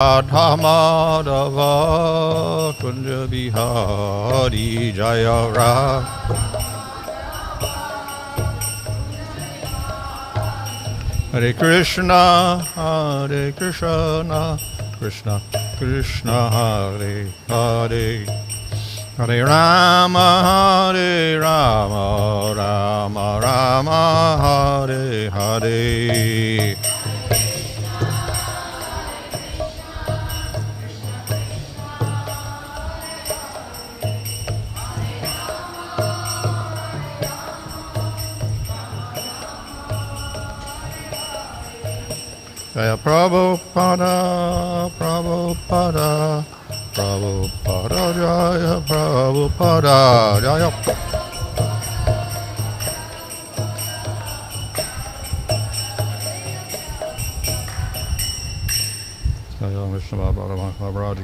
Radha Madhava Kunja Bihari Jaya Ra. Hare Krishna, Krishna Krishna, Hare Hare, Hare Rama, Rama Rama, Hare Hare. Jaya Prabhupada, Prabhupada, Prabhupada, Jaya Prabhupada, Jaya. Jaya Vishnu Bhagavad Maharaj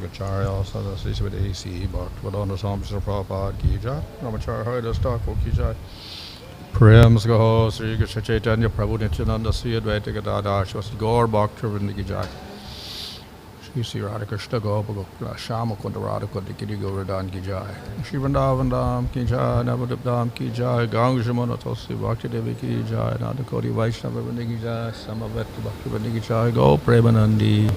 Sada Sisvade AC Bhaktivinoda Swami Prabhupada Ki Jai, Ramacharya Haridas Thakur Ki Jai. Prem Sgaho Sri Krishna Chaitanya Prabhu Nityananda Sri Advaita Gadadhar Shri Gaur Bhaktivinoda Ki Jai. Shri Radha Krishna Gopal Shama Kunda Radha Kunda Giri Govardhan Ki Jai. Shri Vrindavan Dham Ki Jai, Navadip Dham Ki Jai, Ganga Jamuna Tulsi Bhakti Devi Ki Jai, Nanda Koti Vaishnava Vrinda Ki Jai, Samaveta Bhakti Vrinda Ki Jai, Go Premanandi.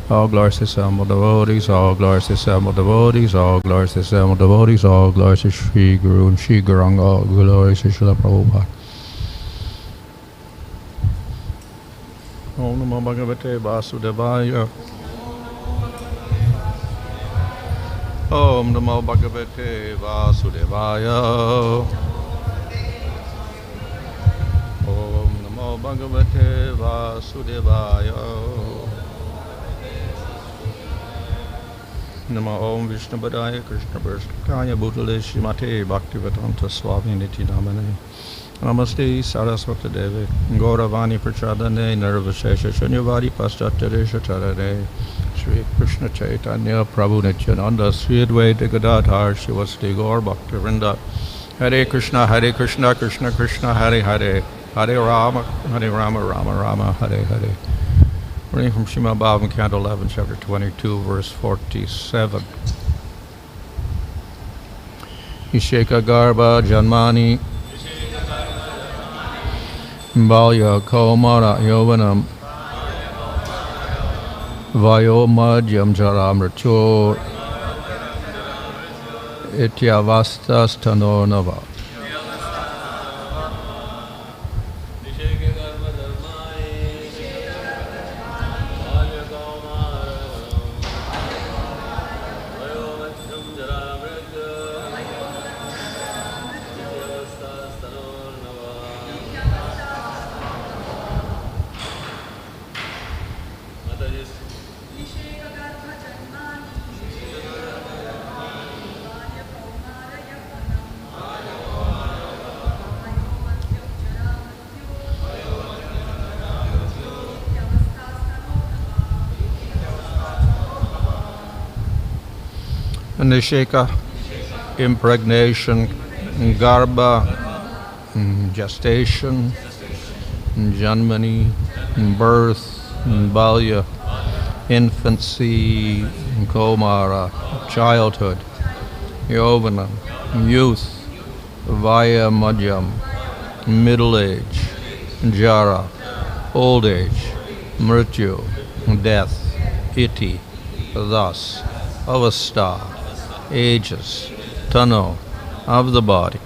All glories to assemble devotees, all glories to assemble devotees, all glories to assemble devotees, all glories to Shri Guru and Shri Guranga, all glories to Srila Prabhupada. Om Namo Bhagavate Vasudevaya. Om Namo Bhagavate Vasudevaya. Om Namo Bhagavate Vasudevaya. Nama Om Vishnu Padaya Krishna Prasthaya Bhutale Shrimate Bhaktivedanta Swami Nityanamane. Namaste Saraswati Devi Gauravani Prachadane Nirvashesha Shunyavadi Paschatyaresha Charade Shri Krishna Chaitanya Prabhu Nityananda Sri Advaita Gadadhar Shivasti Gaur Bhaktivinoda. Hare Krishna Krishna Krishna Hare Hare, Hare Rama Rama Rama Hare Hare. Reading from Srimad Bhagavatam, Canto 11, Chapter 22, Verse 47. Niṣeka-garbha-janmāni bālya-kaumāra-yauvanam vayo-madhyaṁ jarā mṛtyur avasthās tanor nava. Niṣeka, impregnation, garbha, gestation, janmāni, birth, bālya, infancy, kaumāra, childhood, yauvanam, youth, vayaḥ-madhyam, middle age, jarā, old age, mṛtyur, death, iti, thus, avasthās, ages, tanor, of the body,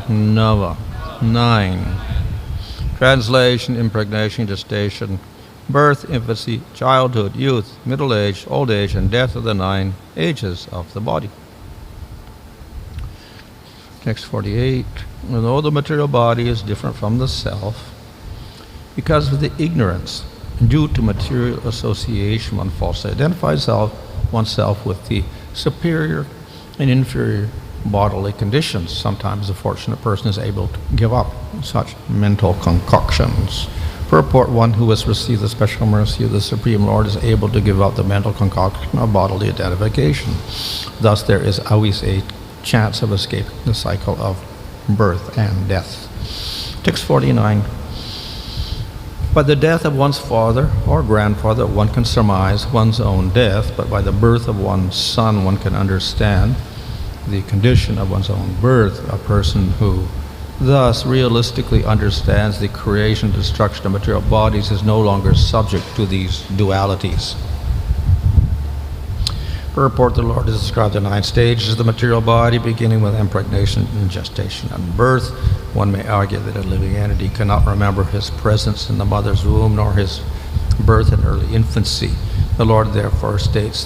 nava, 9. Translation, impregnation, gestation, birth, infancy, childhood, youth, middle age, old age, and death are the 9 ages of the body. Text 48. Although the material body is different from the self, because of the ignorance due to material association, one falsely identifies oneself with the superior and inferior bodily conditions. Sometimes the fortunate person is able to give up such mental concoctions. Purport: one who has received the special mercy of the Supreme Lord is able to give up the mental concoction of bodily identification. Thus there is always a chance of escaping the cycle of birth and death. Text 49. By the death of one's father or grandfather, one can surmise one's own death, but by the birth of one's son, one can understand the condition of one's own birth. A person who thus realistically understands the creation and destruction of material bodies is no longer subject to these dualities. Purport: the Lord has described the 9 stages of the material body, beginning with impregnation and gestation and birth. One may argue that a living entity cannot remember his presence in the mother's womb nor his birth in early infancy. The Lord therefore states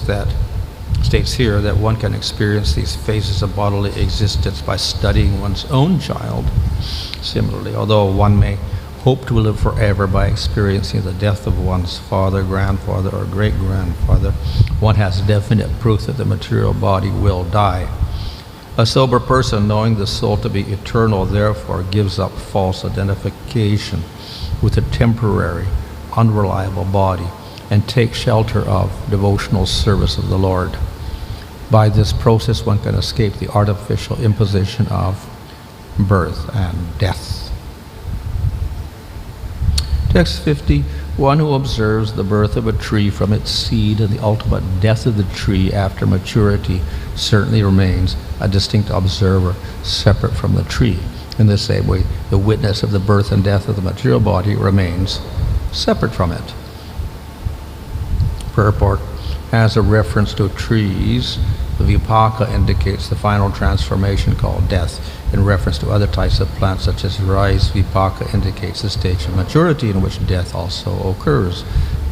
here that one can experience these phases of bodily existence by studying one's own child. Similarly, although one may hope to live forever by experiencing the death of one's father, grandfather, or great-grandfather, one has definite proof that the material body will die. A sober person, knowing the soul to be eternal, therefore gives up false identification with a temporary, unreliable body and takes shelter of devotional service of the Lord. By this process, one can escape the artificial imposition of birth and death. Text 50, one who observes the birth of a tree from its seed and the ultimate death of the tree after maturity certainly remains a distinct observer separate from the tree. In the same way, the witness of the birth and death of the material body remains separate from it. Purport: as a reference to trees, the vipaka indicates the final transformation called death. In reference to other types of plants such as rice, vipaka indicates the stage of maturity in which death also occurs.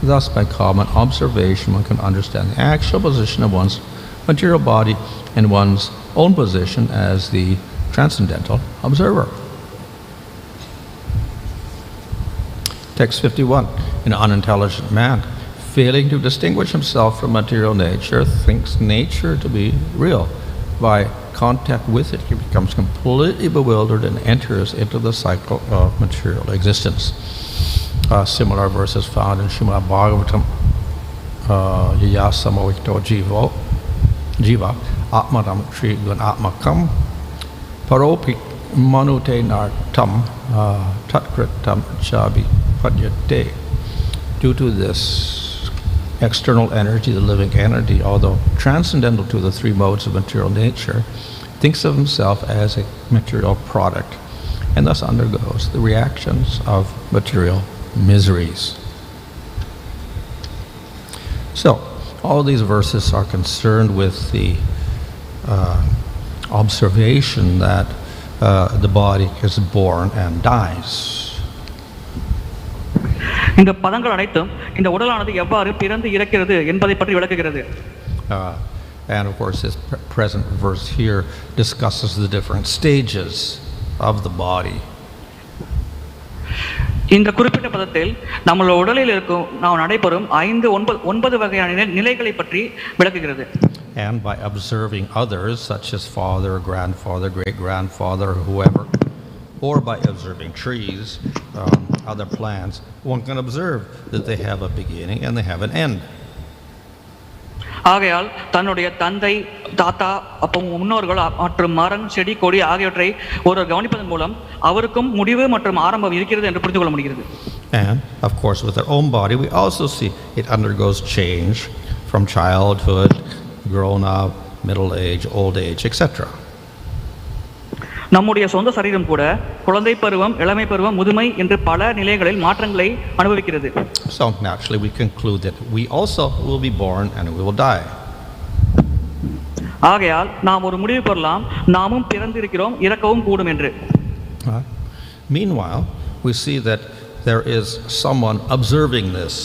Thus, by common observation, one can understand the actual position of one's material body and one's own position as the transcendental observer. Text 51. An unintelligent man, failing to distinguish himself from material nature, thinks nature to be real. By contact with it, he becomes completely bewildered and enters into the cycle of material existence. Similar verses found in Srimad Bhagavatam, Yayasamavito Jiva, Atmanam Trigun Atmakam, Paropi Manute Nartam, Tatkritam Chabi Padyate. Due to this external energy, the living entity, although transcendental to the 3 modes of material nature, thinks of himself as a material product and thus undergoes the reactions of material miseries. So, all these verses are concerned with the observation that the body is born and dies. இந்த பதங்கள் அனைத்தும் இந்த உடலானது எவ்வாறு பிறந்து இறக்கிறது என்பதை பற்றி விளக்குகிறது. And of course, this present verse here discusses the different stages of the body. இந்த குறிப்பிட்ட பதத்தில் நம்மளோட உடலில் இருக்கும் நாம் நடைபெறும் 9 வகையான நிலைகளை பற்றி விளக்குகிறது. And by observing others, such as father, grandfather, great-grandfather, whoever, or by observing trees, other plants, one can observe that they have a beginning and they have an end. ஆகையால் தன்னுடைய தந்தை, தாத்தா, அப்போ முன்னோர்கள் மற்றும் மரம், செடி, கொடி ஆகியவற்றை ஒரு கவனிப்பதன் மூலம் அவருக்கும் முடிவு மற்றும் ஆரம்பம் இருக்கிறது என்று புரிந்து கொள்ள முடிகிறது. And of course, with our own body, we also see it undergoes change from childhood, grown up, middle age, old age, etc. நம்முடைய சொந்த சரீரம் கூட குழந்தை பருவம், இளமை பருவம், முதுமை என்று பல நிலைகளில் மாற்றங்களை அனுபவிக்கிறது. So naturally we conclude that we also will be born and we will die. ஆகையால் நாம் ஒரு முடிவு பெறலாம், நாமும் பிறந்திருக்கிறோம், இறக்கவும் கூடும் என்று. Meanwhile, we see that there is someone observing this.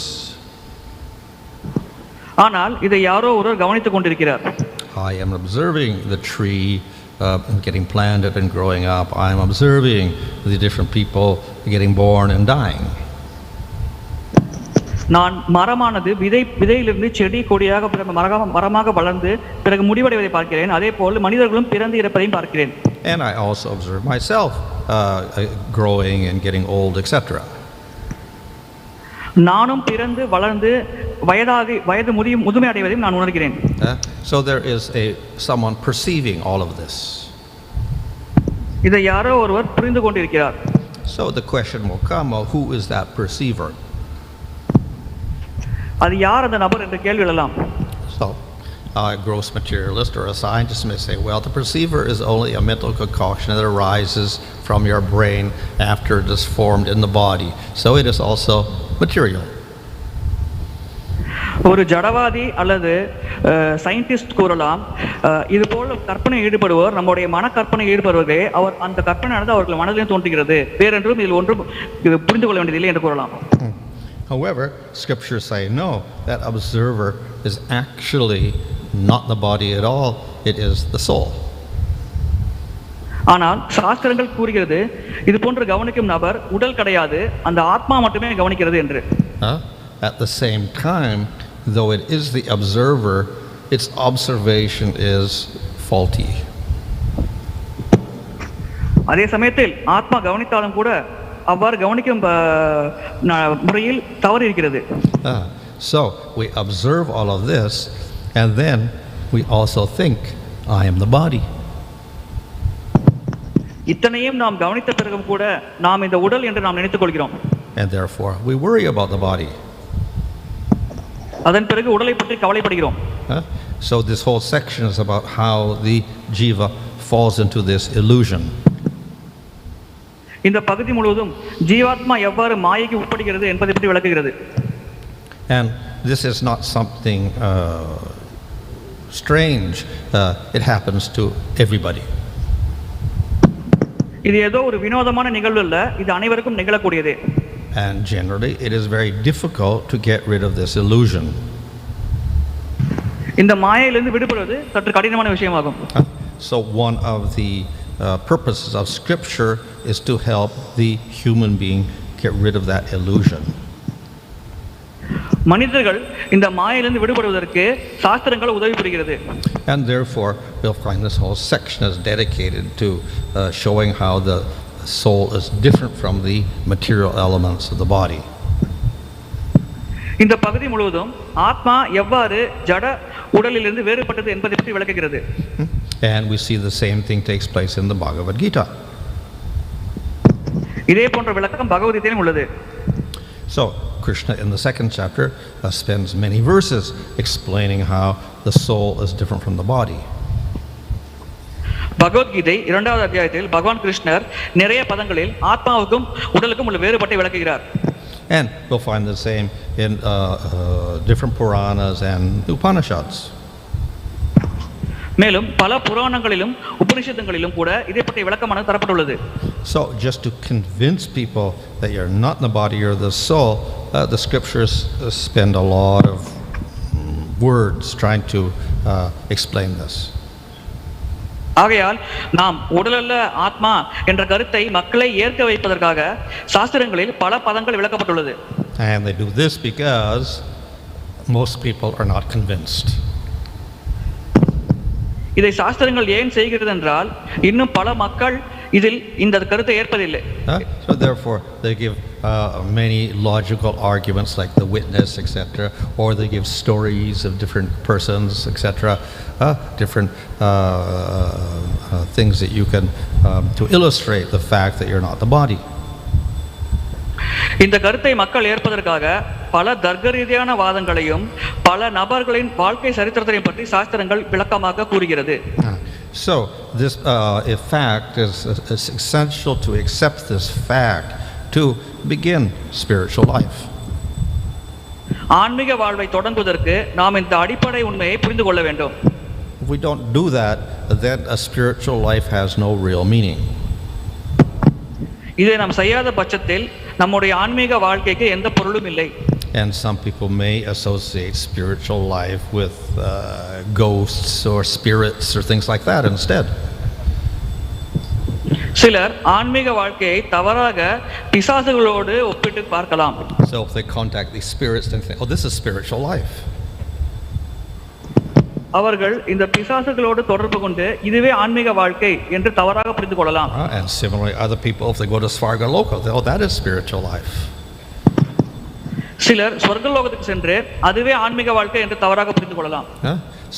ஆனால் இதை யாரோ ஒருவர் கவனித்துக் கொண்டிருக்கிறார். I am observing the tree getting planted and growing up. I am observing the different people getting born and dying. நான் மரமானது விதையிலிருந்து செடி கொடியாக மரமாக வளர்ந்து பிறகு முடிவடைவதை பார்க்கிறேன். அதேபோல் மனிதர்களும் பிறந்து இறப்பதையும் பார்க்கிறேன். And I also observe myself growing and getting old, etc. நானும் பிறந்து வளர்ந்து வயது முதுமை அடைவதையும் நான் உணர்கிறேன். So there is someone perceiving all of this. இதை யாரோ ஒருவர் புரிந்து கொண்டிருக்கிறார். So the question will come, well, who is that perceiver? அது யார் அந்த நபர் என்ற கேள்வி எழலாம். So, a gross materialist or a scientist may say, well, the perceiver is only a mental concoction that arises from your brain after it is formed in the body. So it is also material. ஒரு ஜடவாதி அல்லது scientist கூறலாம், இது போல கற்பனை ஈடுபடுவோர், நம்முடைய மன கற்பனை ஈடுபடுவதே அவர் அந்த கற்பனையானது அவர்கள் மனதிலே தோன்றுகிறது, வேறென்றும் இதில் ஒன்றும் இது புரிந்து கொள்ள வேண்டியதில்லை என்று கூறலாம். However, scriptures say no, that observer is actually not the body at all, it is the soul. ஆனால் சாஸ்திரங்கள் கூறுகிறது இது போன்று கவனிக்கும் நபர் உடல் கிடையாது, அந்த ஆத்மா மட்டுமே கவனிக்கிறது என்று. At the same time, though it is the observer, its observation is faulty. அதே சமயத்தில் ஆத்மா கவனித்தாலும் கூட அவ்வாறு கவனிக்கும் முறையில் தவறு இருக்கிறது. So we observe all of this and then we also think I am the body. இத்தனையும் நாம் கவனித்த பிறகும் கூட நாம் இந்த உடல் என்று நாம் நினைத்துக் கொள்கிறோம். And therefore we worry about the body. அதன் பிறகு உடலை பற்றி கவலைப்படுகிறோம். So this whole section is about how the jiva falls into this illusion. இந்த பகுதி முழுவதும் ஜீவாத்மா எவ்வாறு மாயைக்கு உட்படுகிறது என்பதை பற்றி விளக்குகிறது. And this is not something strange. It happens to everybody. இது ஏதோ ஒரு வினோதமான நிகழ்வு அல்ல, இது அனைவருக்கும் நிகழக்கூடியதே. And generally it is very difficult to get rid of this illusion. இந்த மாயையிலிருந்து விடுபடுவது சற்று கடினமான விஷயமாகும். So one of the purposes of scripture is to help the human being get rid of that illusion. மனிதர்கள் இந்த மாயையிலிருந்து விடுபடுவதற்கு சாஸ்திரங்கள் உதவி புரிகிறது. And therefore we'll find this whole section is dedicated to showing how the soul is different from the material elements of the body. இந்த பகுதி முழுவதும் ஆத்மா எவ்வாறு ஜட உடலிலிருந்து வேறுபட்டது என்பதை பற்றி விளக்குகிறது. And we see the same thing takes place in the Bhagavad Gita. இதே போன்ற விளக்கம் பகவத்கீதையிலும் உள்ளது. So Krishna in the second chapter spends many verses explaining how the soul is different from the body. Bhagavad Gita இரண்டாவது அத்தியாயத்தில் பகவான் கிருஷ்ணர் நிறைய பதங்களில் ஆத்மாவுக்கும் உடலுக்கும் உள்ள வேறுபாட்டை விளக்குகிறார். And we'll find the same in different Puranas and Upanishads. மேலும் பல புராணங்களிலும் உபனிஷதங்களிலும் கூட இதை பற்றிய விளக்கமானது தரப்பட்டுள்ளது. So just to convince people that you're not in the body, you're the soul, the scriptures spend a lot of words trying to explain this. ஆகையால் நாம் உடலல்ல ஆத்மா என்ற கருத்தை மக்களை ஏற்க வைப்பதற்காக சாஸ்திரங்களில் பல பதங்கள் விளக்கப்பட்டுள்ளது. And they do this because most people are not convinced. இதை சாஸ்திரங்கள் ஏன் செய்கிறது என்றால் இன்னும் பல மக்கள் இதில் இந்த கருத்தை ஏற்பதில்லை. So therefore they give many logical arguments like the witness, etc., or they give stories of different persons, etc., different things that you can to illustrate the fact that you're not the body. இந்த கருத்தை மக்கள் ஏற்பதற்காக பல தர்க்க ரீதியான வாதங்களையும் பல நபர்களின் வாழ்க்கை சரித்திரத்தையும் பற்றி சாஸ்திரங்கள் விளக்கமாக கூறுகிறது. So this fact is essential to accept this fact to begin spiritual life. ஆன்மீக வாழ்வை தொடங்குவதற்கு நாம் இந்த அடிப்படை உண்மையை புரிந்து கொள்ள வேண்டும். If we don't do that, then a spiritual life has no real meaning. இதை நாம் செய்யாத பட்சத்தில் நம்முடைய ஆன்மீக வாழ்க்கைக்கு எந்த பொருளும் இல்லை. And some people may associate spiritual life with ghosts or spirits or things like that instead. சிலர் ஆன்மீக வாழ்க்கையை தவறாக பிசாசுகளோடு ஒப்பிட்டு பார்க்கலாம். So if they contact these spirits, they think, oh, this is spiritual life. அவர்கள் இந்த பிசாசுகளோடு தொடர்பு கொண்டு இதுவே ஆன்மீக வாழ்க்கை என்று தவறாக புரிந்து கொள்ளலாம். And similarly, other people, if they go to Svargaloka, they, oh, that is spiritual life. சிலர் சொர்க்கலோகத்துக்கு சென்று அதுவே ஆன்மீக வாழ்க்கை என்று தவறாக புரிந்து கொள்ளலாம்.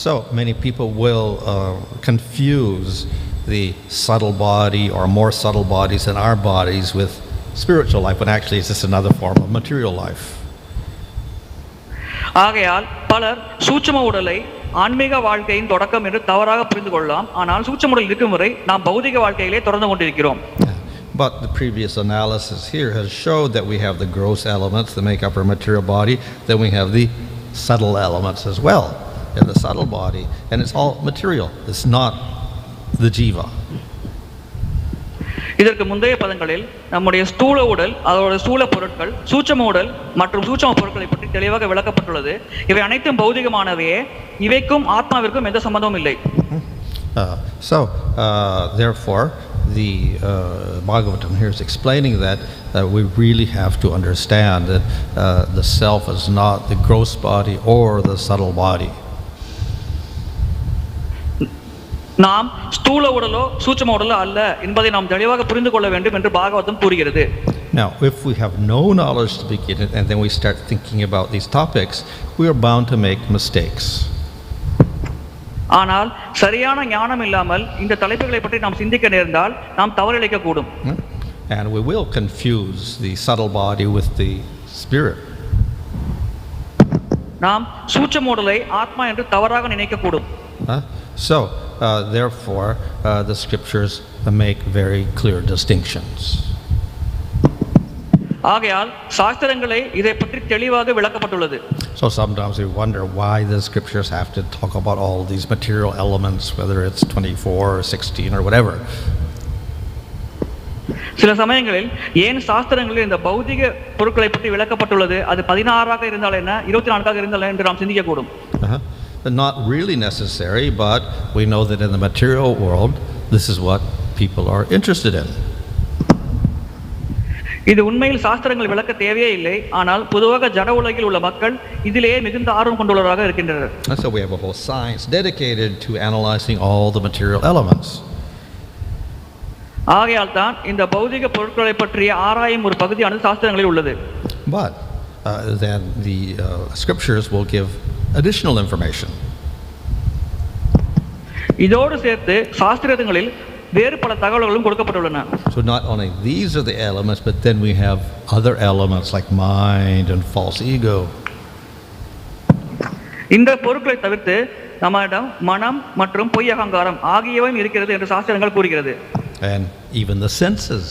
So many people will confuse the subtle body or more subtle bodies than our bodies with spiritual life, when actually it's just another form of material life. ஆகையால் பலர் சூட்சும உடலை ஆன்மீக வாழ்க்கையின் தொடக்கம் என்று தவறாக புரிந்து கொள்ளலாம். ஆனால் சூட்சும உடல் இருக்கும் வரை நாம் பௌதிக வாழ்க்கையிலே தொடர்ந்து கொண்டிருக்கிறோம். But the previous analysis here has showed that we have the gross elements that make up our material body, then we have the subtle elements as well in the subtle body, and it's all material. It's not the jiva. இதற்கு முந்தைய பதங்களில் நம்முடைய ஸ்தூல உடல், அதோட ஸ்தூல பொருட்கள், சூட்சும உடல் மற்றும் சூட்சும பொருட்களை பற்றி தெளிவாக விளக்கப்பட்டுள்ளது. இவை அனைத்தும் பௌதிகமானவையே, இவைக்கும் ஆத்மாவிற்கும் எந்த சம்பந்தமும் இல்லை. Therefore, the Bhagavatam here is explaining that we really have to understand that the self is not the gross body or the subtle body. நாம் ஸ்தூல உடலோ சூட்சும உடலோ அல்ல என்பதை நாம் தெளிவாக புரிந்து கொள்ள வேண்டும் என்று பாகவதம் கூறுகிறது. Now, if we have no knowledge to begin it, and then we start thinking about these topics, we are bound to make mistakes. ஆனால் சரியான ஞானம் இல்லாமல் இந்த தலைப்புகளை பற்றி நாம் சிந்திக்க நேர்ந்தால் நாம் தவறிழைக்க கூடும். And we will confuse the subtle body with the spirit. நாம் சூட்சும உடலை ஆத்மா என்று தவறாக நினைக்க கூடும். Therefore, the scriptures make very clear distinctions. ஆகையால் சாஸ்திரங்களை இதை பற்றி தெளிவாக விளக்கப்பட்டுள்ளது. So sometimes we wonder why the scriptures have to talk about all these material elements, whether it's 24 or 16 or whatever. சில சமயங்களில் ஏன் சாஸ்திரங்களில் இந்த பௌதிக பொருட்களை பற்றி விளக்கப்பட்டுள்ளது, அது 16ஆக இருந்தால் என்ன, 24ஆக இருந்தால் என்று நாம் சிந்திக்க கூடும். Not really necessary, but we know that in the material world, this is what people are interested in. இது உண்மையில் சாஸ்திரங்கள் விளக்க தேவையே இல்லை, ஆனால் பொதுவாக ஜட உலகில் உள்ள மக்கள் இதிலேயே மிகுந்த ஆர்வம் கொண்டுள்ளவராக இருக்கின்றனர். So we have a whole science dedicated to analyzing all the material elements. ஆகையால் தான் இந்த பௌதிக பொருட்களை பற்றிய ஆராயும் ஒரு பகுதியானது சாஸ்திரங்களில் உள்ளது. But then the scriptures will give additional information. இதோடு சேர்த்து சாஸ்திரங்களில் வேறு பல தகவல்களும் கொடுக்கப்பட்டுள்ளன. So not only these are the elements, but then we have other elements like mind and false ego. இந்த பொருட்களை தவிர்த்து நம்மிடம் மனம் மற்றும் பொய் அகங்காரம் ஆகியவையும் இருக்கிறது என்று சாஸ்திரங்கள் கூறுகிறது. And even the senses.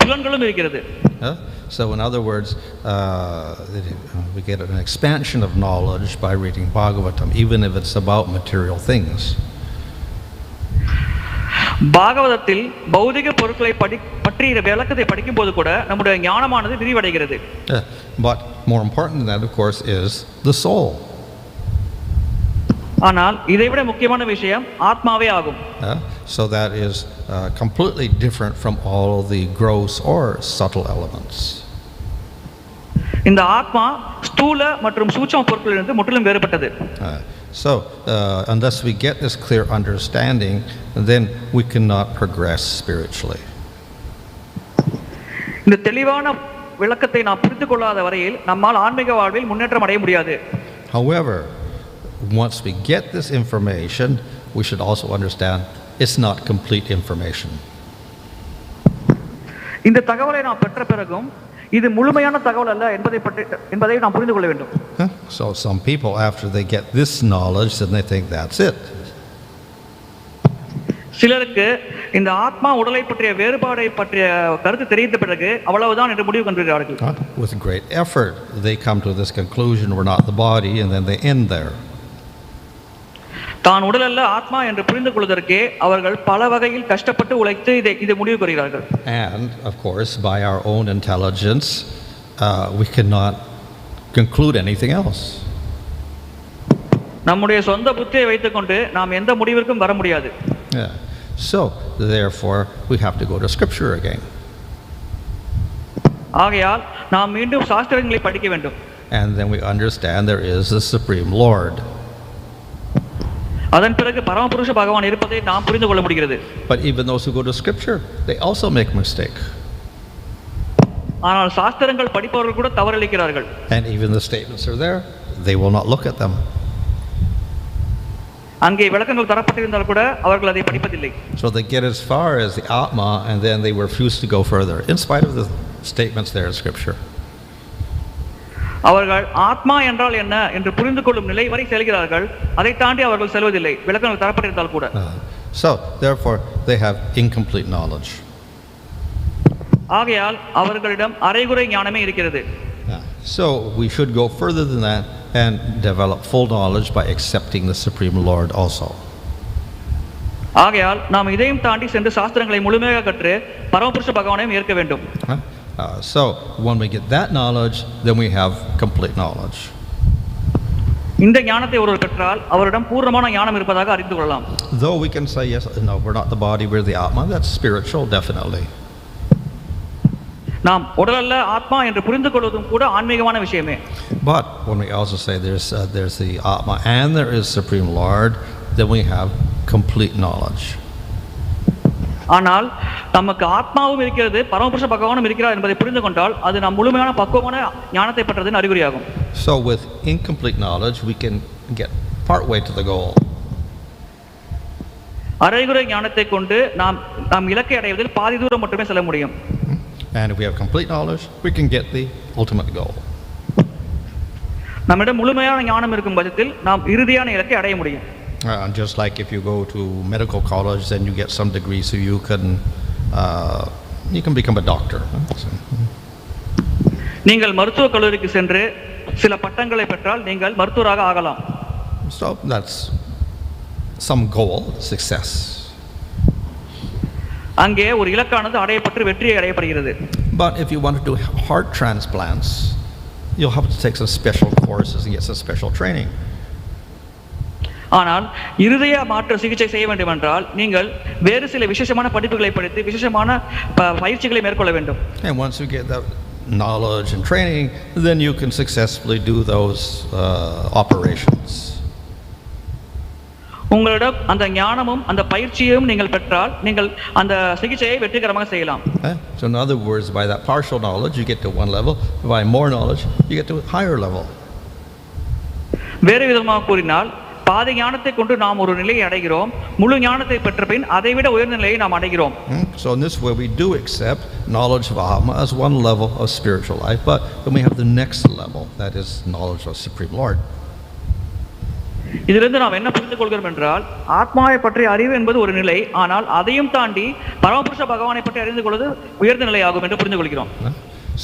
புலன்களும் இருக்கிறது. So in other words, we get an expansion of knowledge by reading Bhagavatam, even if it's about material things. பாகவதத்தில் பௌதிக பொருட்களை பற்றிய விளக்கத்தை படிக்கும் போது கூட நம்முடைய ஞானமானது விரிவடைகிறது. But more important than that, of course, is the soul. ஆனால் இதைவிட முக்கியமான விஷயம் ஆத்மாவே ஆகும். So that is completely different from all the gross or subtle elements. இந்த ஆத்மா ஸ்தூல மற்றும் சூட்சும பொருட்களிலிருந்து முற்றிலும் வேறுபட்டது. So unless we get this clear understanding, then we cannot progress spiritually. இந்த தெளிவான விளக்கத்தை நாம் புரிந்து கொள்ளாத வரையில் நம்மால் ஆன்மீக வாழ்வில் முன்னேற்றம் அடைய முடியாது. However, once we get this information, we should also understand it's not complete information. இந்த தகவலை நாம் பெற்ற பிறகும் இது முழுமையான தகவல் அல்ல என்பதை நாம் புரிந்து கொள்ள வேண்டும். So some people, after they get this knowledge, then they think that's it. சிலருக்கு இந்த ஆத்மா உடலை பற்றிய வேறுபாடை பற்றிய கருத்து தெரிந்த பிறகு அவ்வளவுதான் என்று முடிவு கொண்டிருக்கிறார்கள். With great effort, they come to this conclusion, we're not the body, and then they end there. தான் உடல் அல்ல ஆத்மா என்று புரிந்து கொள்வதற்கே அவர்கள் பல வகையில் கஷ்டப்பட்டு உழைத்து இதை முடிவு கொள்கிறார்கள். And of course, by our own intelligence, we cannot conclude anything else. நம்முடைய சொந்த புத்தியை வைத்துக்கொண்டு நாம் எந்த முடிவிற்கும் வர முடியாது. So therefore, we have to go to scripture again. ஆகையால் நாம் மீண்டும் சாஸ்திரங்களை படிக்க வேண்டும். And then we understand there is a supreme Lord. அதன் பிறகு பரமபுருஷ பகவான் இருப்பதை நாம் புரிந்து கொள்ள முடிகிறது. But even those who go to scripture, they also make mistake. ஆனால் சாஸ்திரங்கள் படிப்பவர்கள் கூட தவறிழைக்கிறார்கள். And even the statements are there, they will not look at them. அங்கே விளக்கங்கள் தரப்பட்டிருந்தால் கூட அவர்கள் அதை படிப்பதில்லை. So they get as far as the Atma and then they refuse to go further in spite of the statements there in scripture. அவர்கள் ஆத்மா என்றால் என்ன என்று புரிந்து கொள்ளும் நிலை வரை செல்கிறார்கள். அதை தாண்டி அவர்கள் செல்வதில்லை, விளக்கம் தரப்பட்டிருந்தால் கூட. So therefore they have incomplete knowledge. ஆகையால் அவர்களிடம் அரைகுறை ஞானமே இருக்கிறது. So we should go further than that and develop full knowledge by accepting the Supreme Lord also. ஆகையால் நாம் இதையும் தாண்டி சென்று சாஸ்திரங்களை முழுமையாக கற்று பரமபுருஷ பகவானையும் ஏற்க வேண்டும். So when we get that knowledge, then we have complete knowledge. இந்த ஞானத்தை ஒருவர் பெற்றால் அவரிடம் பூர்ணமான ஞானம் இருப்பதாக அறிந்து கொள்ளலாம். Though we can say yes, no, we're not the body, we're the Atma. That's spiritual, definitely. நாம் உடல் அல்ல ஆத்மா என்று புரிந்து கொள்வதும் கூட ஆன்மீகமான விஷயமே. But when we also say there's the Atma and there is Supreme Lord, then we have complete knowledge. ஆனால் நமக்கு ஆத்மாவும் இருக்கிறது பரமபுருஷ பகவானும் இருக்கிறார் என்பதை புரிந்து கொண்டால் அது நாம் முழுமையான பக்குவமான ஞானத்தை பெற்றதின் அறிகுறியாகும். So with incomplete knowledge we can get part way to the goal. அரைகுறை ஞானத்தை கொண்டு நாம் இலக்கை அடைவதில் பாதி தூரம் மட்டுமே செல்ல முடியும். And if we have complete knowledge, we can get the ultimate goal. நம்மிடம் முழுமையான ஞானம் இருக்கும் பட்சத்தில் நாம் இறுதியான இலக்கை அடைய முடியும். Just like if you go to medical college, then you get some degree, so you can become a doctor. நீங்கள் மருத்துவ கல்லூரிக்கு சென்று சில பட்டங்களை பெற்றால் நீங்கள் மருத்துவராக ஆகலாம். So that's some goal, success. அங்கே ஒரு இலக்கானது அடையப்பட்டு வெற்றியை அடையப்படுகிறது. But if you want to do heart transplants, you'll have to take some special courses and get some special training. ஆனால் இருதய மாற்று சிகிச்சை செய்ய வேண்டும் என்றால் நீங்கள் வேறு சில விசேஷமான படிப்புகளை படித்து விசேஷமான பயிற்சிகளை மேற்கொள்ள வேண்டும். And once you get that knowledge and training, then you can successfully do those operations. உங்களிடம் அந்த ஞானமும் அந்த பயிற்சியையும் நீங்கள் பெற்றால் நீங்கள் அந்த சிகிச்சையை வெற்றிகரமாக செய்யலாம். So in other words, by that partial knowledge you get to one level, by more knowledge you get to a higher level. வேறு விதமாக கூறினால் பாதி ஞானத்தை கொண்டு நாம் ஒரு நிலையை அடைகிறோம், முழு ஞானத்தை பெற்ற பின் அதைவிட உயர்ந்த நிலையை நாம் அடைகிறோம். So in this way we do accept knowledge of Atma as one level of spiritual life, but then we have the next level, that is knowledge of Supreme Lord. இதிலிருந்து நாம் என்ன புரிந்து கொள்கிறோம் என்றால் ஆத்மாவை பற்றிய அறிவு என்பது ஒரு நிலை, ஆனால் அதையும் தாண்டி பரமபுருஷ பகவானை பற்றி அறிந்து கொள்வது உயர்ந்த நிலையாகும் என்று புரிந்து கொள்கிறோம்.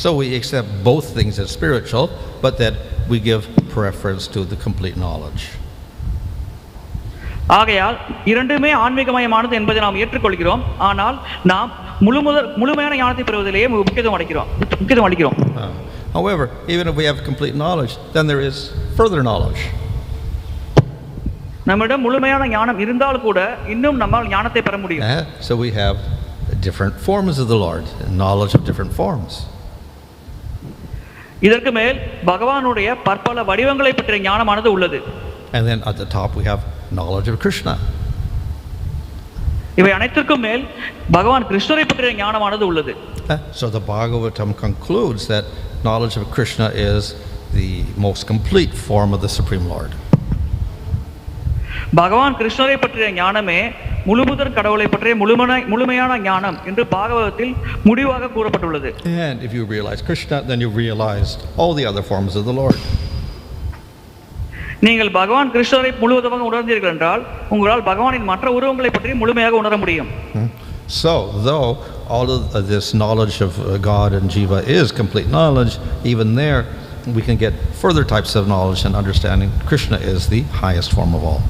So we accept both things as spiritual, but that we give preference to the complete knowledge. ஆகையால் இரண்டுமே ஆன்மீகமயமானது என்பதை நாம் ஏற்றுக்கொள்கிறோம், ஆனால் நாம் முழுமையான ஞானத்தை பெறுவதிலேயே முக்கியத்துவம் அளிக்கிறோம். However, even if we have complete knowledge, then there is further knowledge. நம்மிடம் முழுமையான ஞானம் இருந்தால் கூட இன்னும் நம்மால் ஞானத்தை பெற முடியும். So we have different forms of the Lord, knowledge of different forms. இதற்கு மேல் பகவானுடைய பற்பல வடிவங்களை பற்றிய ஞானமானது உள்ளது. And then at the top we have knowledge of Krishna. இவை அனைத்திற்கும் மேல் பகவான் கிருஷ்ணரை பற்றிய ஞானமானது உள்ளது. So the Bhagavatam concludes that knowledge of Krishna is the most complete form of the Supreme Lord. பகவான் கிருஷ்ணரை பற்றிய ஞானமே முழுமுதற் கடவுளை பற்றிய முழுமையான ஞானம் என்று பாகவதத்தில் முடிவாக கூறப்பட்டுள்ளது. And if you realize Krishna, then you realized all the other forms of the Lord. நீங்கள் பகவான் கிருஷ்ணரை முழுவதுமாக உணர்ந்தீர்கள் என்றால் உங்களால் பகவானின் மற்ற உருவங்களை பற்றி முழுமையாக உணர முடியும். So though all of this knowledge of God and Jiva is complete knowledge, even there we can get further types of knowledge and understanding. Krishna is the highest form of all.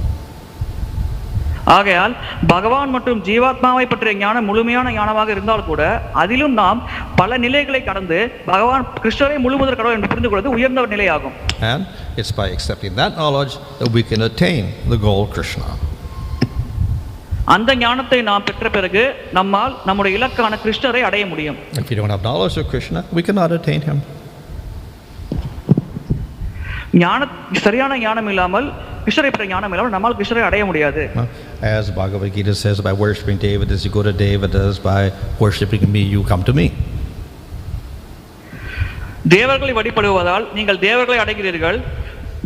ஆகையால் பகவான் மற்றும் ஜீவாத்மாவை பற்றிய ஞானம் முழுமையான ஞானமாக இருந்தால் கூட அதிலும் நாம் பல நிலைகளை கடந்து பகவான் கிருஷ்ணரை முழுமுதற் கடவுள் என்று புரிந்து கொள்வது உயர்ந்த நிலையாகும். And it's by accepting that knowledge that we can attain the goal Krishna. அந்த ஞானத்தை நாம் பெற்ற பிறகு நம்மால் நம்முடைய இலக்கான கிருஷ்ணரை அடைய முடியும். If you don't have knowledge of Krishna, we cannot attain him. சரியான ஞானம் இல்லாமல் கிருஷ்ணரை பற்றிய ஞானம் இல்லாமல் நம்மால் கிருஷ்ணரை அடைய முடியாது. As Bhagavad Gita says, by worshipping Devatas you go to Devatas, by worshipping me you come to me. தேவர்களை வழிபடுவதால் நீங்கள் தேவர்களை அடைகிறீர்கள்,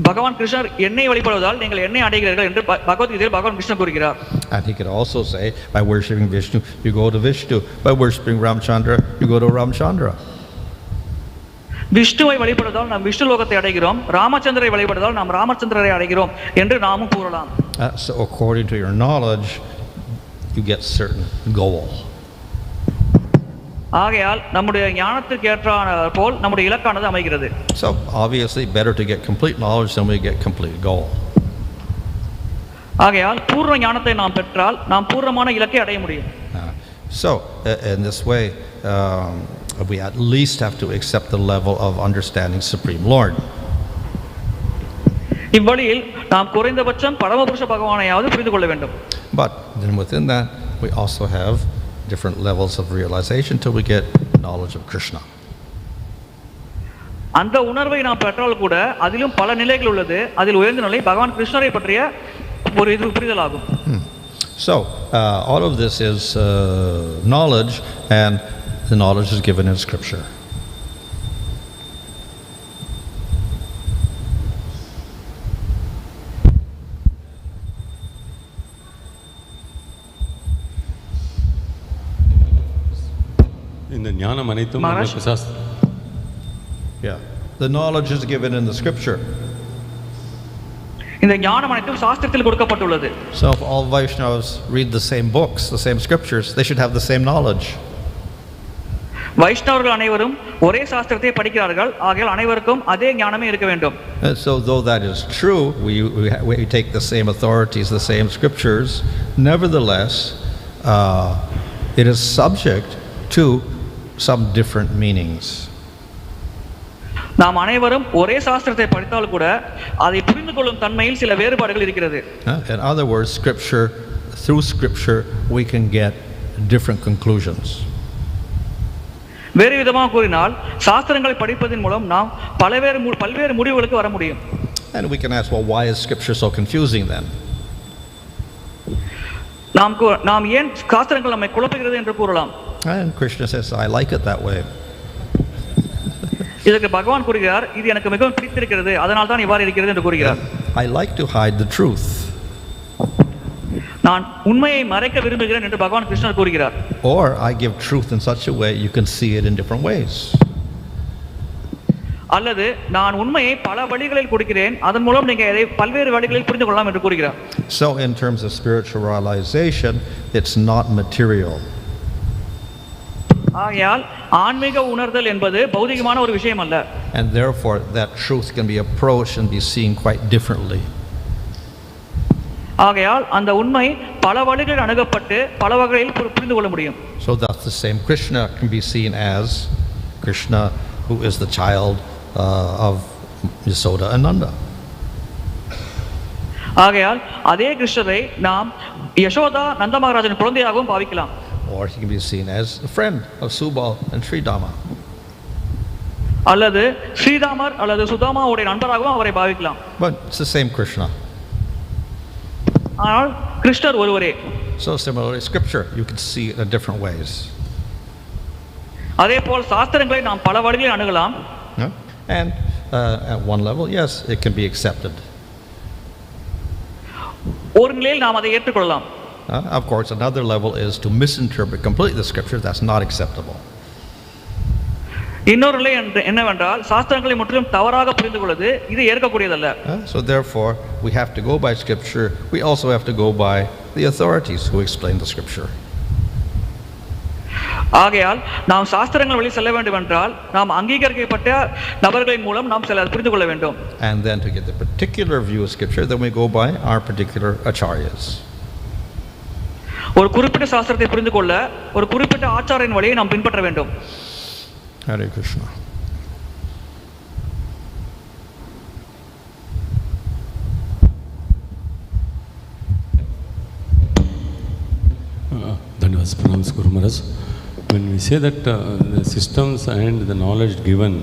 பகவான் கிருஷ்ணர் என்னை வழிபடுவதால் நீங்கள் என்னை அடைகிறீர்கள் என்று பகவத்கீதையில் பகவான் கிருஷ்ணர் கூறுகிறார். And he could also say, by worshipping Vishnu you go to Vishnu, by worshipping Ramchandra you go to Ramchandra. விஷ்ணுவை வழிபடுவதால் நாம் விஷ்ணு லோகத்தை அடைகிறோம், ராமச்சந்திரரை வழிபடுவதால் நாம் ராமச்சந்திரரை அடைகிறோம் என்று நாமும் கூறலாம். So according to your knowledge, you get certain goal. ஆகையால் நம்முடைய ஞானத்திற்கு ஏற்றான போல் நம்முடைய இலக்கானது அமைகிறது. So obviously better to get complete knowledge than we get complete goal. ஆகையால் பூர்ண ஞானத்தை நாம் பெற்றால் நாம் பூர்ணமான இலக்கை அடைய முடியும். So in this way we at least have to accept the level of understanding Supreme Lord. இவ்வழியில் நாம் குறைந்தபட்சம் பரமபுருஷ பகவானையாவது புரிந்து கொள்ள வேண்டும். But then within that we also have different levels of realization till we get knowledge of Krishna. அந்த உணர்வை நாம் பெற்றால் கூட அதிலும் பல நிலைகள் உள்ளது. அதில் உயர்ந்த நிலை பகவான் கிருஷ்ணரை பற்றிய ஒரு இது புரிதலாகும். So all of this is knowledge, and the knowledge is given in scripture. இந்த ஞானம் அனைத்தும் நமக்கு சாஸ்திரம். Yeah, the knowledge is given in the scripture. இந்த ஞானம் அனைத்தும் சாஸ்திரத்தில் கொடுக்கப்பட்டுள்ளது. So if all Vaishnavas read the same books, the same scriptures, they should have the same knowledge. வைஷ்ணவர்கள் அனைவரும் ஒரே சாஸ்திரத்தை படிக்கிறார்கள், ஆகையால் அனைவருக்கும் அதே ஞானமே இருக்க வேண்டும். So though that is true, we take the same authorities, the same scriptures, nevertheless it is subject to some different meanings. நாம் அனைவரும் ஒரே சாஸ்திரத்தை படித்தால் கூட அதை புரிந்து கொள்ளும் தன்மையில் சில வேறுபாடுகள் இருக்கிறது. In other words, through scripture we can get different conclusions. வேறு விதமாக கூறினால் சாஸ்திரங்களை படிப்பதன் மூலம் நாம் பல்வேறு முடிவுகளுக்கு வர முடியும். And we can ask, well, why is scripture so confusing then? நாம் ஏன் சாஸ்திரங்கள் நம்மை குழப்புகிறது என்று கூறலாம். And Krishna says, I like it that way. இதற்கு பகவான் கூறுகிறார், இது எனக்கு மிகவும் பிடித்திருக்கிறது, அதனால் தான் இவ்வாறு இருக்கிறது என்று கூறுகிறார். I like to hide the truth. நான் உண்மையை மறைக்க விரும்புகிறேன் என்று பகவான் கிருஷ்ணர் கூறுகிறார். Or I give truth in such a way you can see it in different ways. அல்லது நான் உண்மையை பல வழிகளில் கொடுக்கிறேன், அதன் மூலம் நீங்க இதை பல்வேறு வழிகளில் புரிந்து கொள்ளலாம் என்று கூறுகிறார். So in terms of spiritual realization, it's not material. ஆகையால் ஆன்மீக உணர்தல் என்பது பௌதிகமான ஒரு விஷயம் அல்ல. And therefore that truth can be approached and be seen quite differently. ஆகையால் அந்த உண்மை பல வழிகளில் அணுகப்பட்டு பல வகையில் புரிந்து கொள்ள முடியும். So that's the same Krishna can be seen as Krishna who is the child of Yasoda and Nanda. ஆகையால் அதே கிருஷ்ணரை நாம் யசோதா நந்த மகாராஜன் குழந்தையாகவும் பாவிக்கலாம். Or he can be seen as a friend of Subal and Sridama. அல்லது ஸ்ரீதாமர் அல்லது சுதாமாவுடைய நண்பராகவும் அவரை பாவிக்கலாம். But it's the same Krishna. ஆனால் கிருஷ்ணர் ஒருவரே. So similarly, scripture you can see it in different ways. அதேபோல் சாஸ்திரங்களை நாம் பல வழிகளில் அணுகலாம். And at one level, yes, it can be accepted. ஒரு நிலையில் நாம் அதை ஏற்றுக்கொள்ளலாம். Of course, another level is to misinterpret completely the scripture. That's not acceptable. இன்னொரு நிலை என்னவென்றால் சாஸ்திரங்களை முற்றிலும் தவறாக புரிந்து கொள்வது இது ஏற்கக்கூடியதல்ல. So therefore, we have to go by scripture. We also have to go by the authorities who explain the scripture. ஆகையால் நாம் சாஸ்திரங்கள் வழி செல்ல வேண்டும் என்றால் நாம் அங்கீகரிக்கப்பட்ட நபர்களின் மூலம் நாம் புரிந்து கொள்ள வேண்டும். And then to get the particular view of scripture, then we go by our particular acharyas. ஒரு குறிப்பிட்ட சாஸ்திரத்தை புரிந்து கொள்ள ஒரு குறிப்பிட்ட ஆச்சாரியின் வழியை நாம் பின்பற்ற வேண்டும். Hare Krishna. Dhanyavad Pranams Guru Maharaj. When we say that the systems and the knowledge given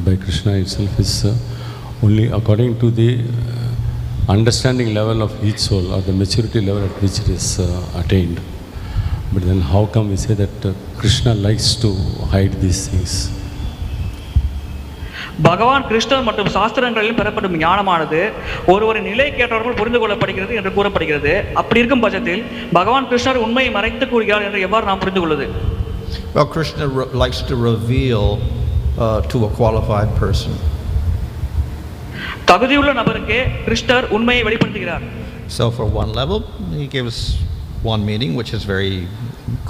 by Krishna itself is only according to the understanding level of each soul or the maturity level at which it is attained. But then how come we say that Krishna likes to hide these things? பகவான் கிருஷ்ணர் மற்றும் சாஸ்திரங்களில் பெறப்படும் ஞானமானது ஒருவரின் நிலை கேட்டவர்கள் புரிந்து கொள்ளப்படுகிறது என்று கூறப்படுகிறது. அப்படி இருக்கும் பட்சத்தில் பகவான் கிருஷ்ணர் உண்மையை மறைத்து கூறுகிறார் என்று எவ்வாறு நாம் புரிந்து கொள்வது? Well, Krishna likes to reveal to a qualified person. தகுதியுள்ள நபருக்கே கிருஷ்ணர் உண்மையை வெளிப்படுத்துகிறார். So for one level, he gives one meaning which is very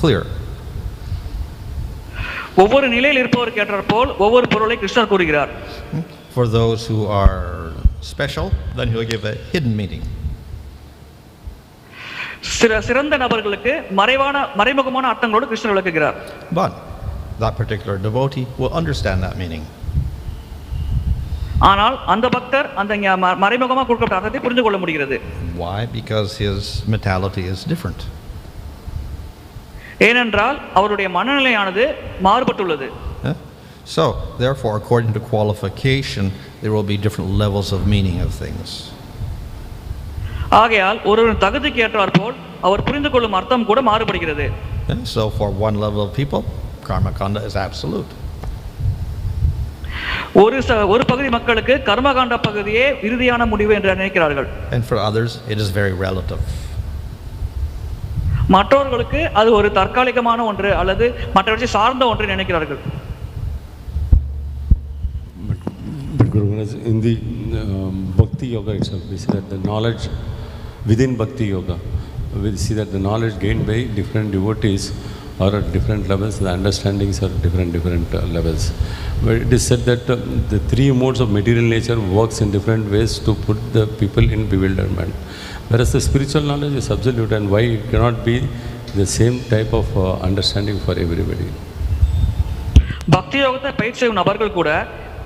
clear. ஒவ்வொரு நிலையில் இருப்பவருக்கு ஏற்றாற்போல் ஒவ்வொரு பொருளை கிருஷ்ணர் கூறுகிறார். For those who are special, then he'll give a hidden meaning. சிறந்த நபர்களுக்கு மறைமுகமான அர்த்தங்களோடு கிருஷ்ணர் விளக்குகிறார். But that particular devotee will understand that meaning. ஆனால் அந்த பக்தர் அந்த மறைமுகமாக கொடுக்கப்பட்ட அர்த்தத்தை புரிந்து கொள்ள முடிகிறது. Why? Because his mentality is different. ஏனென்றால் அவருடைய மனநிலையானது மாறுபட்டுள்ளது. So therefore, according to qualification, there will be different levels of meaning of things. ஆகையால் ஒரு தகுதிக்கு ஏற்றாற்போல் அவர் புரிந்து கொள்ளும் அர்த்தம் கூட மாறுபடுகிறது. So for one level of people, karmakanda is absolute. ஒரு பகுதி மக்களுக்கு கர்மகாண்ட பகுதியே இறுதியான முடிவு என்று நினைக்கிறார்கள். And for others, it is very relative. மற்றவர்களுக்கு அது ஒரு தற்காலிகமான ஒன்று அல்லது மற்றவற்றை சார்ந்த ஒன்று நினைக்கிறார்கள். But Guru Maharaj, in the Bhakti Yoga itself, we see that the knowledge within Bhakti Yoga, we see that the knowledge gained by different devotees are at different levels, the understandings are different levels. But it is said that the three modes of material nature works in different ways to put the people in bewilderment. Whereas the spiritual knowledge is absolute, and why it cannot be the same type of understanding for everybody. பக்தி யோகத்தை பயிற்சி செய்யும் நபர்கள் கூட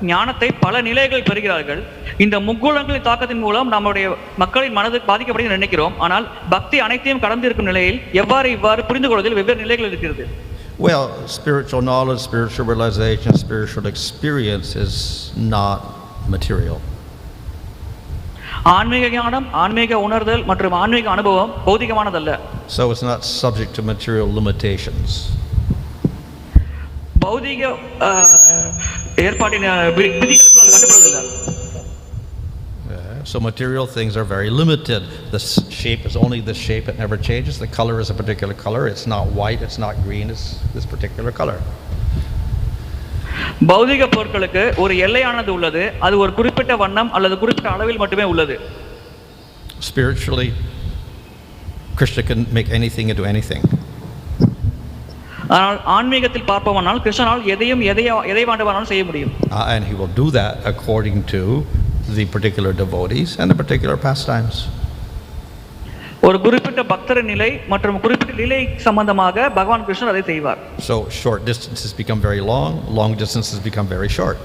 ஞானத்தை பல நிலைகள் பெறுகிறார்கள். இந்த முக்குணங்களின் தாக்கத்தின் மூலம் நம்முடைய மக்களின் மனது பாதிக்கப்படுகிறது நினைக்கிறோம். ஆனால் பக்தி அனைத்தையும் கடந்து இருக்கும் நிலையில் இவ்வாறு புரிந்து கொள்வதில் வெவ்வேறு நிலைகள் இருக்கிறது. Well, spiritual knowledge, spiritual realization, spiritual experience is not material. ஆன்மீக ஞானம், ஆன்மீக உணர்தல் மற்றும் ஆன்மீக அனுபவம் பௌதிகமானதல்ல. So it's not subject to material limitations. பௌதிக ஏற்பாட்டின் விதிகளுக்கு அது கட்டுப்படுவதில்லை. So material things are very limited. The shape is only this shape, it never changes. The color is a particular color. It's not white, it's not green, it's this particular color. பௌதிக பொருட்களுக்கு ஒரு எல்லையானது உள்ளது. அது ஒரு குறிப்பிட்ட வண்ணம் அல்லது குறிப்பிட்ட அளவில் மட்டுமே உள்ளது. Spiritually, Krishna can make anything into anything. ஆனால் ஆன்மீகத்தில் பார்ப்போமானால் கிருஷ்ணனால் எதை வேண்டுமானாலும் செய்ய முடியும். And he will do that according to the particular devotees and the particular pastimes. ஒரு குறிப்பிட்ட பக்தரின் நிலை மற்றும் குறிப்பிட்ட நிலை சம்பந்தமாக பகவான் கிருஷ்ணர் அதை செய்வார். So short distances become very long, long distances become very short.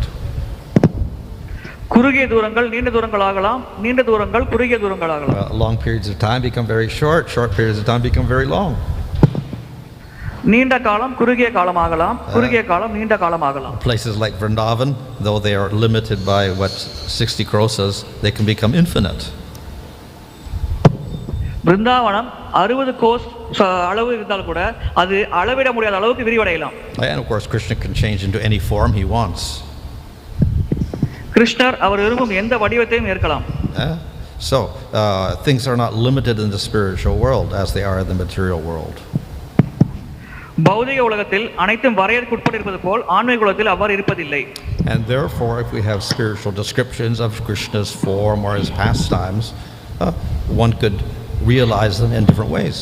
குறுகிய தூரங்கள் நீண்ட தூரங்கள் ஆகலாம், நீண்ட தூரங்கள் குறுகிய தூரங்கள் ஆகலாம். Long periods of time become very short, short periods of time become very long. நீண்ட காலம் குறுகிய காலம் ஆகலாம், குறுகிய காலம் நீண்ட காலம் ஆகலாம். Places like Vrindavan, though they are limited by 60 crosas, they can become infinite. Brindavanam 60 கோஸ் அளவு இருந்தால் கூட அது அளவிட முடியாத அளவுக்கு விரிவடையலாம். And of course Krishna can change into any form he wants. கிருஷ்ணர் அவர் விரும்பும் எந்த வடிவத்தையும் ஏற்கலாம். So things are not limited in the spiritual world as they are in the material world. பௌதிக உலகத்தில் அனைத்தும் வரையறைக்கு உட்பட்டிருப்பது போல் ஆன்மீக உலகத்தில் அவ்வாறு இருப்பதில்லை. And therefore, if we have spiritual descriptions of Krishna's form or his pastimes, one could realize them in different ways.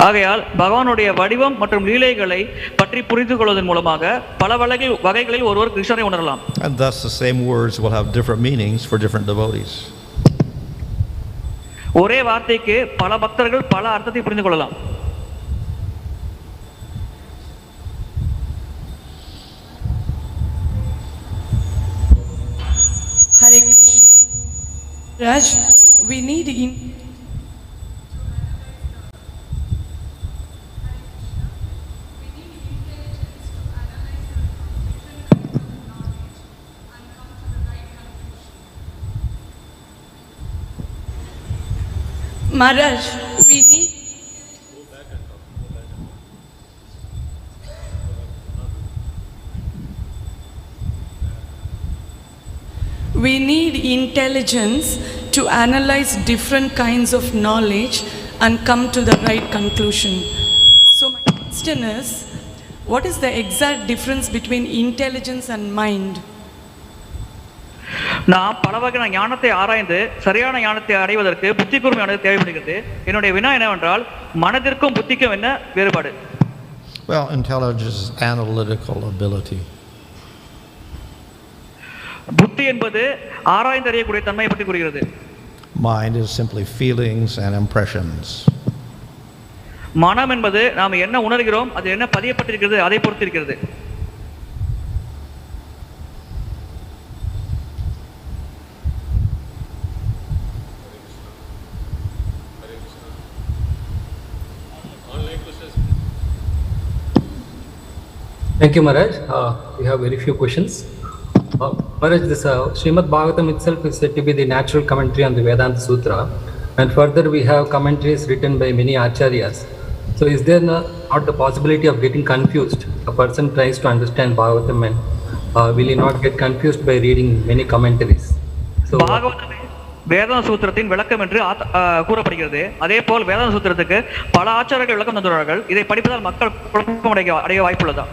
ஆகையால் பகவானுடைய வடிவம் மற்றும் லீலைகளை பற்றி புரிந்து கொள்வதன் மூலமாக பல வகைகளில் ஒருவர் கிருஷ்ணரை உணரலாம். And thus the same words will have different meanings for different devotees. ஒரே வார்த்தைக்கு பல பக்தர்கள் பல அர்த்தத்தை புரிந்து கொள்ளலாம். Hare Krishna. Raj, we need Maharaj, we need intelligence to analyze different kinds of knowledge and come to the right conclusion. So my question is, what is the exact difference between intelligence and mind? நாம் பல வகையான ஞானத்தை ஆராய்ந்து சரியான ஞானத்தை அடைவதற்கு புத்தி கூர்மையானது தேவைப்படுகிறது. என்னுடைய வினா என்னவென்றால், மனதிற்கும் புத்திக்கும் என்ன வேறுபாடு? Well, intelligence is analytical ability. புத்தி என்பது ஆராய்ந்து அறியக்கூடிய தன்மையை பற்றி கூறுகிறது. Mind is simply feelings and impressions. மனம் என்பது நாம் என்ன உணர்கிறோம், அது என்ன பதியப்பட்டிருக்கிறது, அதை பொறுத்து இருக்கிறது. Thank you, Maharaj. We have very few questions. Maharaj, this Srimad Bhagavatam itself is said to be the natural commentary on the Vedanta Sutra, and further we have commentaries written by many acharyas. So is there not the possibility of getting confused? A person tries to understand Bhagavatam and will he not get confused by reading many commentaries? So வேதாந்த சூத்திரத்தின் விளக்கம் என்று கூறப்படுகிறது. அதே போல் வேதாந்த சூத்திரத்துக்கு பல ஆச்சாரர்கள் விளக்கம் தந்துள்ளார்கள். இதை படிப்பதால் மக்கள் குழப்பம் அடைய வாய்ப்புள்ளதா?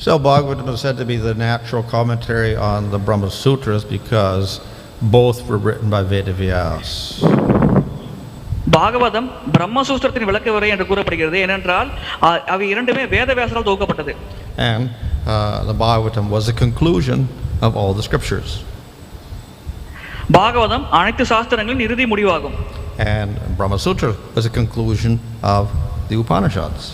So Bhagavatam is said to be the natural commentary on the Brahma Sutras because both were written by Vedavyas. Bhagavatam பிரம்மசூத்திரத்தின் விளக்க உரை என்று கூறப்படுகிறது. ஏனென்றால் அவை இரண்டுமே வேதவியாசரால் தொகுக்கப்பட்டது. And the Bhagavatam was a conclusion of all the scriptures. Bhagavatam அனைத்து சாஸ்திரங்களின் இறுதி முடிவாகும். And Brahma Sutra was a conclusion of the Upanishads.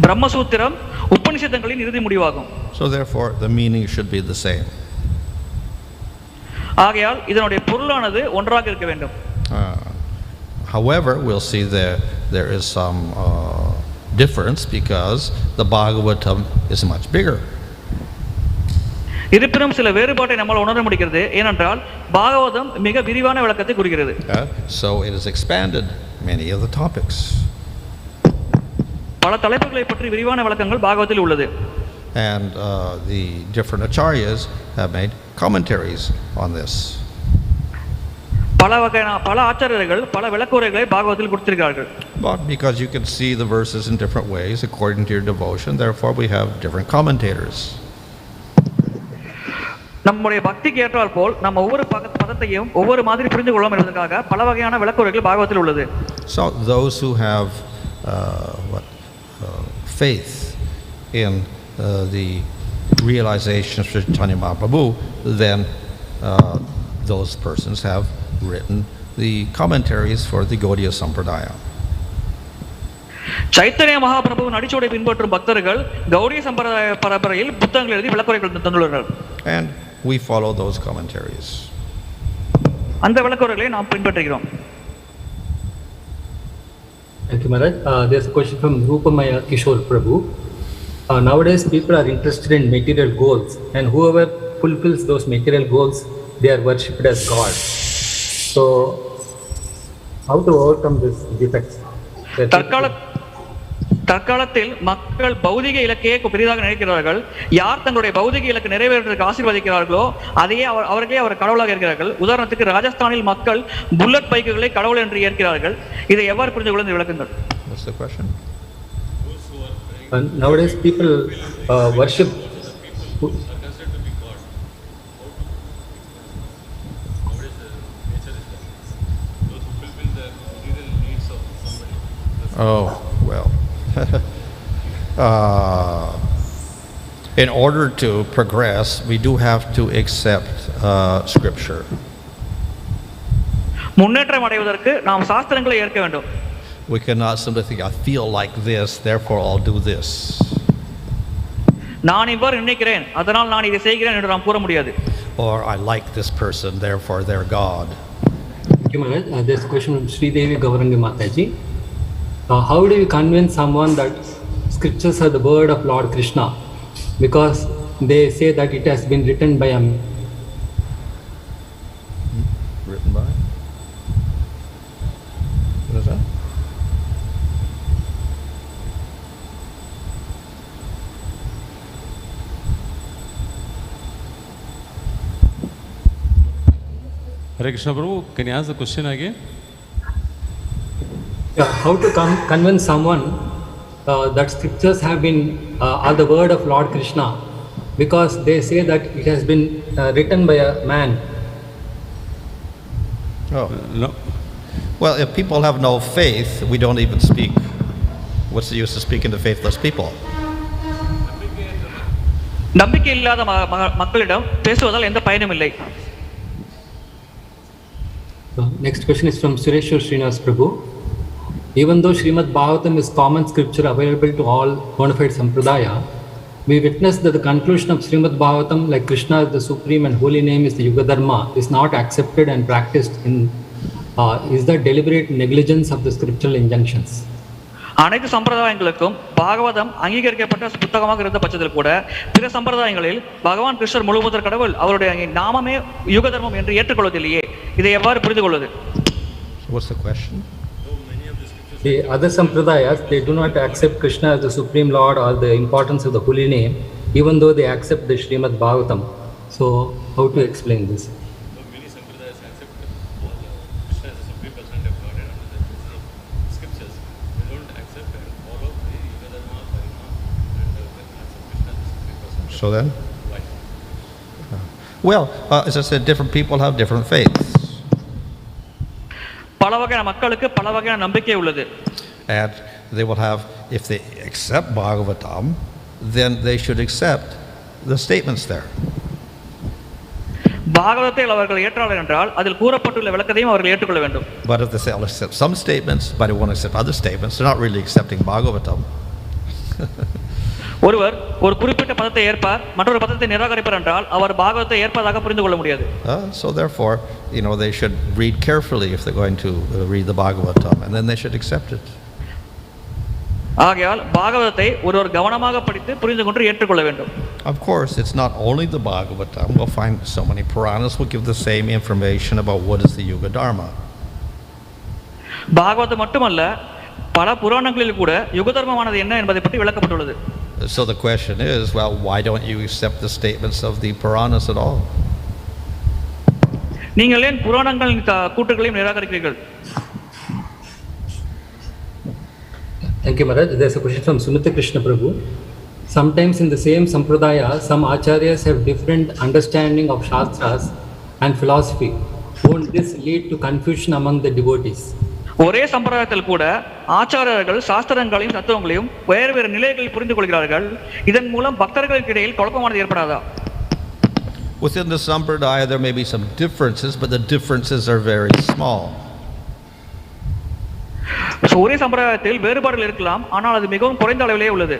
Brahmasutra உபனிஷதங்களின் இறுதி முடிவாகும். So therefore the meaning should be the same. ஆகையால் இதனுடைய பொருளானது ஒன்றாக இருக்க வேண்டும். However, we'll see there is some difference because the Bhagavatam is much bigger. இருப்பினும் சில வேறுபாட்டை நம்மால் உணர முடிகிறது. ஏனென்றால் பாகவதம் மிக விரிவான விளக்கத்தை கூறுகிறது. So it has expanded many of the topics. பல தலைப்புகளை பற்றி விரிவான விளக்கங்கள் பாகவதத்தில் உள்ளது. And the different acharyas have made commentaries on this. பல ஆச்சாரியர்கள் பல விளக்குரைகளை பாகவதத்தில் கொடுத்திருக்கிறார்கள். But because you can see the verses in different ways according to your devotion, therefore we have different commentators. நம்முடைய பக்திக்கு ஏற்றால் போல் நம்ம ஒவ்வொரு பதத்தையும் ஒவ்வொரு மாதிரி புரிந்து கொள்ளலாம் என்பதற்காக பல வகையான விளக்குரைகள் பாகவதத்தில் உள்ளது. So those who have faith in the realization of Chaitanya Mahaprabhu, then those persons have written the commentaries for the Gaudiya Sampradaya. Chaitanya மகாபிரபுவின் அடிச்சுவடை பின்பற்றும் பக்தர்கள் கௌடிய சம்பிரதாய பரம்பரையில் புத்தகங்கள் எழுதி விளக்குரைகள் தந்துள்ளார்கள். And we follow those commentaries. அந்த விளக்குரைகளை நாம் பின்பற்றுகிறோம். Thank you, Maharaj. There's a question from Rupamaya Kishore Prabhu. Nowadays people are interested in material goals, and whoever fulfills those material goals, they are worshipped as God. So how to overcome this defect? தற்காலத்தில் மக்கள் பௌதிக இலக்கையே பெரிதாக நினைக்கிறார்கள். யார் தங்களுடைய பௌதிக இலக்கு நிறைவேற்றுவதற்கு ஆசீர்வதிக்கிறார்களோ அதையே அவர்களே அவர் கடவுளாக இருக்கிறார்கள். உதாரணத்துக்கு ராஜஸ்தானில் மக்கள் புல்லட் பைக்குகளை கடவுள் என்று ஏற்கிறார்கள். இதை எவ்வாறு புரிந்து கொள்ள விளக்குங்கள்? What's the question? Nowadays people worship Oh, well. In order to progress, we do have to accept scripture. முன்னேற்றம் அடைவதற்கு நாம் சாஸ்திரங்களை ஏற்க வேண்டும். We cannot simply think, I feel like this, therefore I'll do this. நான் இவ்வாறு நினைக்கிறேன், அதனால் நான் இதை செய்கிறேன் என்று நாம் கூற முடியாது. Or I like this person, therefore they're God. Thank you, Maharaj. There's a question from Sridevi Gaurangi Mataji. How do you convince someone that scriptures are the word of Lord Krishna? Because they say that it has been written by a Written by? What is that? Hare Krishna Prabhu, can you ask the question again? How to convince someone that scriptures have been are the word of Lord Krishna, because they say that it has been written by a man. Oh. No. Well, if people have no faith, we don't even speak. What's the use of speaking to faithless people? நம்பிக்கை இல்லாத மக்களிடம் பேசுவதால் எந்த பயனும் இல்லை. Next question is from Sureshwar Srinivas Prabhu. Even though Srimad Bhagavatam is common scripture available to all bona fide sampradaya, we witness that the conclusion of Srimad Bhagavatam, like Krishna is the supreme and holy name is the Yuga Dharma, is not accepted and practiced in is the deliberate negligence of the scriptural injunctions. அனைத்து சம்பிரதாயங்களுக்கும் பாகவதம் அங்கீகரிக்கப்பட்ட புத்தகமாக இருந்த பட்சத்தில் கூட பிற சம்பிரதாயங்களில் பகவான் கிருஷ்ணர் முழுமுதற் கடவுள் அவருடைய நாமமே யுக தர்மம் என்று ஏற்றுக்கொள்வதில்லையே. இதை எவ்வாறு புரிந்து கொள்வது? What's the question? The other sampradayas, they do not accept Krishna as the supreme lord or the importance of the holy name, even though they accept the Srimad Bhagavatam. So how to explain this? Many sampradayas accept Krishna as the supreme personality of God and under the scriptures. They don't accept and follow the Yuga Dharma, Parima, and accept Krishna as the supreme personality. So then? Why? Well, as I said, different people have different faiths. பல வகையான மக்களுக்கு பல வகையான நம்பிக்கை உள்ளது. And they will have, if they accept Bhagavatam, then they should accept the statements there. பாகவதத்தை அவர்கள் ஏற்றார்கள் என்றால் அதில் கூறப்பட்டுள்ள விளக்கத்தையும் அவர்கள் ஏற்றுக்கொள்ள வேண்டும். But if they say, I'll accept some statements, but they won't accept other statements, they're not really accepting Bhagavatam. ஒருவர் ஒரு குறிப்பிட்ட பதத்தை ஏற்பார், மற்றொரு பதத்தை நிராகரிப்பார் என்றால் அவர் பாகவதத்தை ஏற்பதாக புரிந்து கொள்ள முடியாது. So therefore, they should read carefully if they're going to read the Bhagavatam, and then they should accept it. ஆகையால் பாகவதத்தை ஒருவர் கவனமாக படித்து புரிந்து கொண்டு ஏற்றுக்கொள்ள வேண்டும். Of course, it's not only the Bhagavatam. We'll find so many Puranas will give the same information about what is the Yuga Dharma. Bhagavatam மட்டுமல்ல, பல புராணங்களில் கூட யுக தர்மமானது என்ன என்பதை பற்றி விளக்கப்பட்டுள்ளது. So the question is, well, why don't you accept the statements of the Puranas at all? நீங்கள் ஏன் புராணங்களின் கூற்றுகளையும் நிராகரிக்கிறீர்கள்? Thank you, Maharaj. There's a question from Sumitra Krishna Prabhu. Sometimes in the same sampradaya, some acharyas have different understanding of shastras and philosophy. Won't this lead to confusion among the devotees? ஒரே சம்பிரதாயத்தில் கூட ஆச்சாரியர்கள் சாஸ்திரங்களையும் தத்துவங்களையும் வேறு வேறு நிலைகளில் புரிந்து கொள்கிறார்கள். இதன் மூலம் பக்தர்களுக்கு இடையில் குழப்பமானது ஏற்படாதா? Within the sampradaya there may be some differences, but the differences are very small. ஒரே சம்பிரதாயத்தில் வேறுபாடுகள் இருக்கலாம், ஆனால் அது மிகவும் குறைந்த அளவிலே உள்ளது.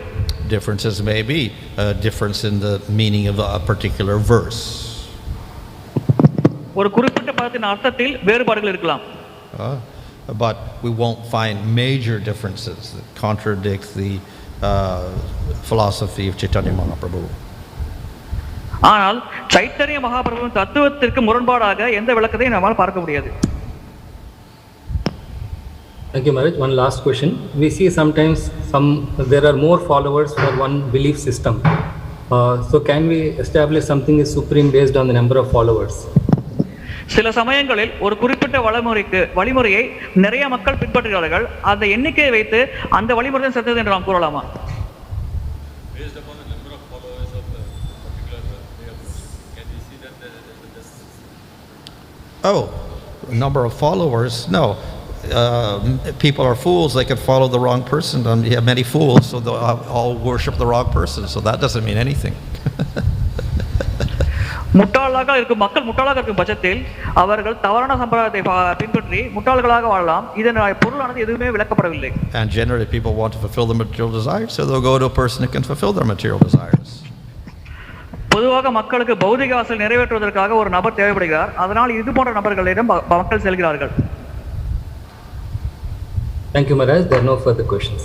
Differences may be a difference in the meaning of a particular verse. ஒரு குறிப்பிட்ட பதத்தின் அர்த்தத்தில் வேறுபாடுகள் இருக்கலாம். But we won't find major differences that contradict the philosophy of Chaitanya Mahaprabhu. ஆனால் சைத்தன்ய மகாபிரபுவின் தத்துவத்திற்கு முரண்பாடாக எந்த விளக்கத்தையும் நம்மால் பார்க்க முடியாது. Thank you, Maharaj. One last question. We see sometimes there are more followers for one belief system. So can we establish something is supreme based on the number of followers? சில சமயங்களில் ஒரு குறிப்பிட்ட வழிமுறையை நிறைய மக்கள் பின்பற்றுகிறார்கள். அந்த எண்ணிக்கையை வைத்து அந்த வழிமுறை சிறந்தது என்று நாம் கூறலாமா? Based upon the number of followers of a particular way of worship, can we see that there is a justice? Oh, number of followers? No. People are fools. They could follow the wrong person. You have many fools, so they'll all worship the wrong person. So that doesn't mean anything. முட்டாளாக இருக்கும் மக்கள் முட்டாளாக இருக்கும் பட்சத்தில் அவர்கள் தவறான சம்பிரதாயத்தை பின்பற்றி முட்டாள்களாக வாழலாம். இதன் பொருளானது எதுவுமே விளக்கப்படவில்லை. And generally people want to fulfill their material desires, so they'll go to a person who can fulfill their material desires. பொதுவாக மக்களுக்கு பௌதிக ஆசை நிறைவேற்றுவதற்காக ஒரு நபர் தேவைப்படுகிறார். அதனால் இது போன்ற நபர்களிடம் மக்கள் செல்கிறார்கள். Thank you, Maharaj. There are no further questions.